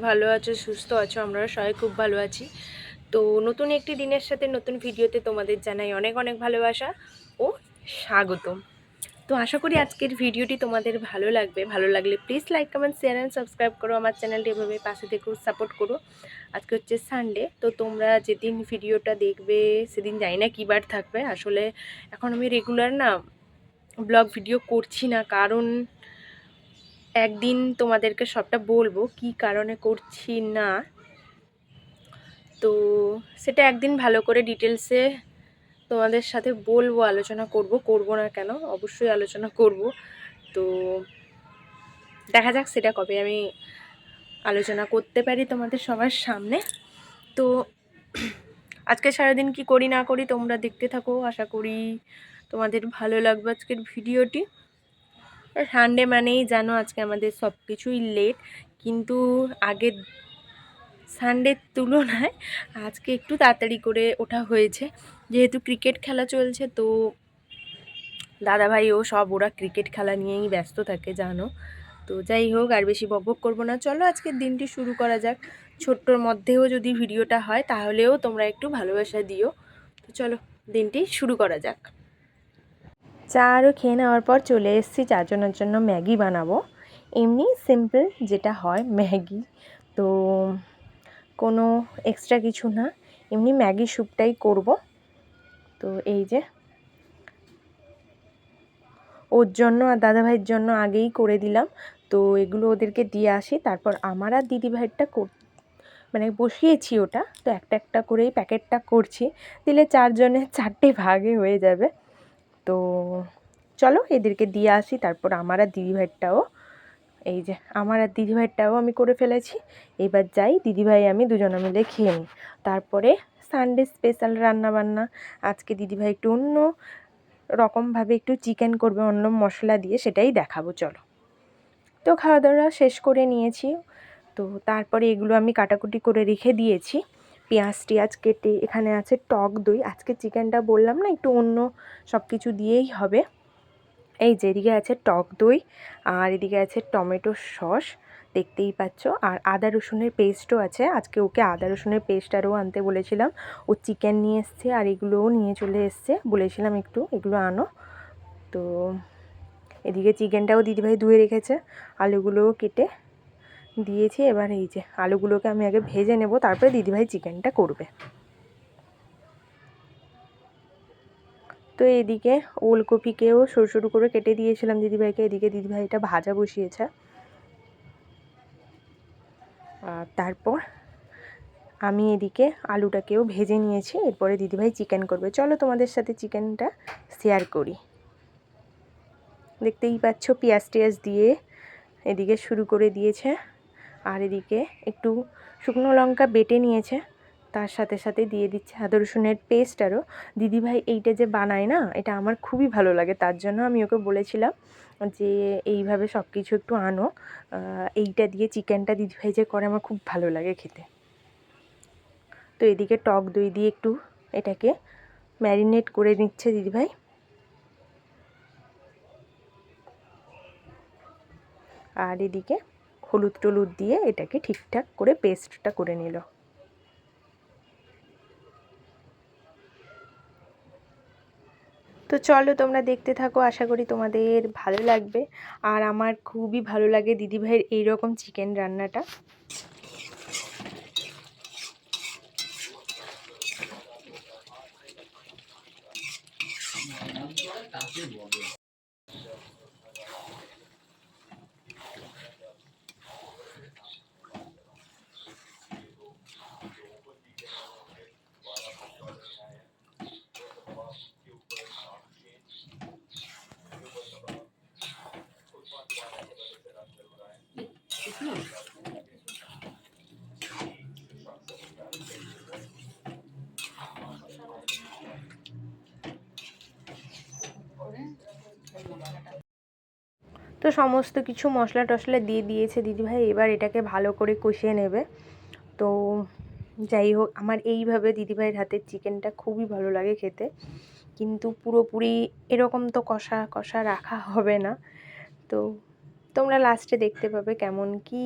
ভালো আছো, সুস্থ আছো? আমরা সবাই খুব ভালো আছি। তো নতুন একটি দিনের সাথে নতুন ভিডিওতে তোমাদের জানাই অনেক অনেক ভালোবাসা ও স্বাগতম। তো আশা করি আজকের ভিডিওটি তোমাদের ভালো লাগবে। ভালো লাগলে please like, comment, share and subscribe করো। আমার চ্যানেলটি এভাবে পাশে থেকেও সাপোর্ট করো। আজকে হচ্ছে সানডে, তো তোমরা যেদিন ভিডিওটা দেখবে সেদিন জানি না কী বার থাকবে। আসলে এখন আমি রেগুলার না ব্লগ ভিডিও করছি না, কারণ একদিন তোমাদেরকে সবটা বলবো কি কারণে করছি না। তো সেটা একদিন ভালো করে ডিটেলসে তোমাদের সাথে বলবো, আলোচনা করব না কেন, অবশ্যই আলোচনা করব। তো দেখা যাক সেটা কবে আমি আলোচনা করতে পারি তোমাদের সবার সামনে। তো আজকে সারাদিন কি করি না করি তোমরা দেখতে থাকো, আশা করি তোমাদের ভালো লাগবে আজকের ভিডিওটি। সানডে মানেই জানো আজকে আমাদের সব কিছুই লেট, কিন্তু আগের সানডের তুলনায় আজকে একটু তাড়াতাড়ি করে ওঠা হয়েছে, যেহেতু ক্রিকেট খেলা চলছে। তো দাদাভাই ও সব ওরা ক্রিকেট খেলা নিয়েই ব্যস্ত থাকে জানো। তো যাই হোক, আর বেশি বকবক করবো না, চলো আজকের দিনটি শুরু করা যাক। ছোট্টর মধ্যেও যদি ভিডিওটা হয় তাহলেও তোমরা একটু ভালোবাসা দিও। তো চলো দিনটি শুরু করা যাক। চা আরও খেয়ে নেওয়ার পর চলে এসেছি চারজনের জন্য ম্যাগি বানাবো। এমনি সিম্পল যেটা হয় ম্যাগি, তো কোনো এক্সট্রা কিছু না, এমনি ম্যাগি স্যুপটাই করব। তো এই যে ওর জন্য আর দাদাভাইয়ের জন্য আগেই করে দিলাম। তো এগুলো ওদেরকে দিয়ে আসি, তারপর আমার আর দিদিভাইয়েরটা মানে বসিয়েছি ওটা। তো একটা একটা করেই প্যাকেটটা করছি, দিলে চারজনের চারটে ভাগে হয়ে যাবে। তো চলো এদেরকে দিয়ে আসি, তারপর আমার আর দিদিভাইয়েরটাও, এই যে আমার আর দিদিভাইয়েরটাও আমি করে ফেলেছি। এবার যাই, দিদিভাই আমি দুজনে মিলে খেয়ে নিই, তারপরে সানডে স্পেশাল রান্নাবান্না। আজকে দিদিভাই একটু অন্য রকমভাবে একটু চিকেন করবে অন্য মশলা দিয়ে, সেটাই দেখাবো চলো। তো খাওয়া দাওয়া শেষ করে নিয়েছি, তো তারপরে এগুলো আমি কাটাকুটি করে রেখে দিয়েছি। পেঁয়াজ টিয়াজ কেটে, এখানে আছে টক দই। আজকে চিকেনটা বললাম না একটু অন্য সব কিছু দিয়েই হবে। এই যে এদিকে আছে টক দই, আর এদিকে আছে টমেটো সস, দেখতেই পাচ্ছ। আর আদা রসুনের পেস্টও আছে। আজকে ওকে আদা রসুনের পেস্ট আরও আনতে বলেছিলাম। ও চিকেন নিয়ে এসছে আর এগুলোও নিয়ে চলে এসছে, বলেছিলাম একটু এগুলো আনো। তো এদিকে চিকেনটাও দিদিভাই ধুয়ে রেখেছে, আলুগুলোও কেটে দিয়েছি। এবার এই যে আলুগুলোকে আমি আগে ভেজে নেব, তারপরে দিদিভাই চিকেনটা করবে। তো এদিকে ওলকপিকেও সরু সরু করে কেটে দিয়েছিলাম দিদিভাইকে, এদিকে দিদিভাই এটা ভাজা বসিয়েছে। তারপর আমি এদিকে আলুটাকেও ভেজে নিয়েছি, এরপরে দিদিভাই চিকেন করবে। চলো তোমাদের সাথে চিকেনটা শেয়ার করি। দেখতেই পাচ্ছ পেঁয়াজ টিয়াজ দিয়ে এদিকে শুরু করে দিয়েছে, আর এদিকে একটু শুকনো লঙ্কা বেটে নিয়েছে, তার সাথে সাথে দিয়ে দিচ্ছে আদা রসুনের পেস্ট। আরও দিদিভাই এইটা যে বানায় না, এটা আমার খুবই ভালো লাগে, তার জন্য আমি ওকে বলেছিলাম যে এইভাবে সব কিছু একটু আনো, এইটা দিয়ে চিকেনটা দিদিভাই যে করে আমার খুব ভালো লাগে খেতে। তো এদিকে টক দই দিয়ে একটু এটাকে ম্যারিনেট করে নিচ্ছে দিদিভাই। আর এদিকে হলুদ টলুদ দিয়ে এটাকে ঠিকঠাক করে পেস্টটা করে নিল। তো চলো তোমরা দেখতে থাকো, আশা করি তোমাদের ভালো লাগবে। আর আমার খুবই ভালো লাগে দিদিভাইয়ের এইরকম চিকেন রান্নাটা। তো সমস্ত কিছু মশলা টশলা দিয়ে দিয়েছে দিদিভাই, এবার এটাকে ভালো করে কষিয়ে নেবে। তো যাই হোক, আমার এইভাবে দিদিভাইয়ের হাতের চিকেনটা খুবই ভালো লাগে খেতে, কিন্তু পুরোপুরি এরকম তো কষা কষা রাখা হবে না। তো তোমরা লাস্টে দেখতে পাবে কেমন কি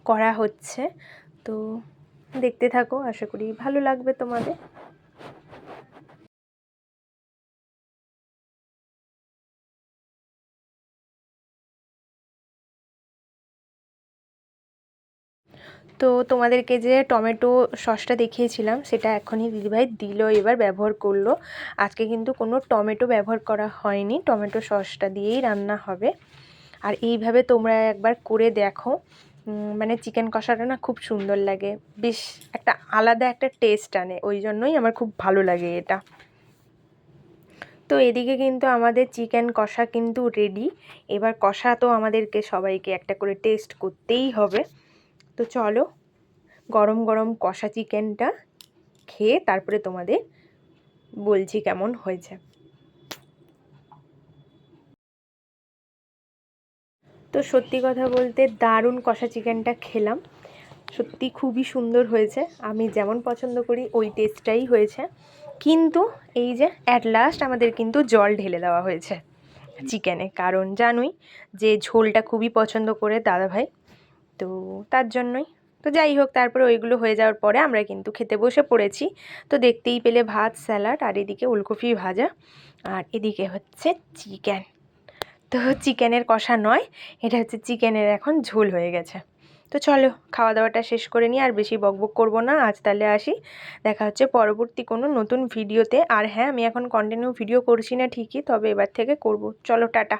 করা হচ্ছে। তো দেখতে থাকো, আশা করি ভালো লাগবে তোমাদের। তো তোমাদেরকে যে টমেটো সসটা দেখিয়েছিলাম সেটা এখনই দিদিভাই দিল, এবার ব্যবহার করলো। আজকে কিন্তু কোনো টমেটো ব্যবহার করা হয়নি, টমেটো সসটা দিয়েই রান্না হবে। আর এইভাবে তোমরা একবার করে দেখো, মানে চিকেন কষাটা না খুব সুন্দর লাগে, বেশ একটা আলাদা একটা টেস্ট আনে, ওই জন্যই আমার খুব ভালো লাগে এটা। তো এদিকে কিন্তু আমাদের চিকেন কষা কিন্তু রেডি। এবার কষা তো আমাদেরকে সবাইকে একটা করে টেস্ট করতেই হবে। তো চলো, গরম গরম কষা চিকেনটা খেয়ে তারপরে তোমাদের বলছি কেমন হয়েছে। তো সত্যি কথা বলতে দারুণ কষা চিকেনটা খেলাম, সত্যি খুবই সুন্দর হয়েছে, আমি যেমন পছন্দ করি ওই টেস্টটাই হয়েছে। কিন্তু এই যে অ্যাট লাস্ট আমাদের কিন্তু জল ঢেলে দেওয়া হয়েছে চিকেনে, কারণ জানোই যে ঝোলটা খুবই পছন্দ করে দাদাভাই, তো তার জন্যই। তো যাই হোক, তারপরে ওইগুলো হয়ে যাওয়ার পরে আমরা কিন্তু খেতে বসে পড়েছি। তো দেখতেই পেলে ভাত, স্যালাড, আর এদিকে ওলকপি ভাজা, আর এদিকে হচ্ছে চিকেন। তো চিকেনের কষা নয়, এটা হচ্ছে চিকেনের এখন ঝোল হয়ে গেছে। তো চলো খাওয়া দাওয়াটা শেষ করে নিই, আর বেশি বকবক করবো না, আজ তাহলে আসি। দেখা হচ্ছে পরবর্তী কোনো নতুন ভিডিওতে। আর হ্যাঁ, আমি এখন কন্টিনিউ ভিডিও করছি না ঠিকই, তবে এবার থেকে করব। চলো টাটা।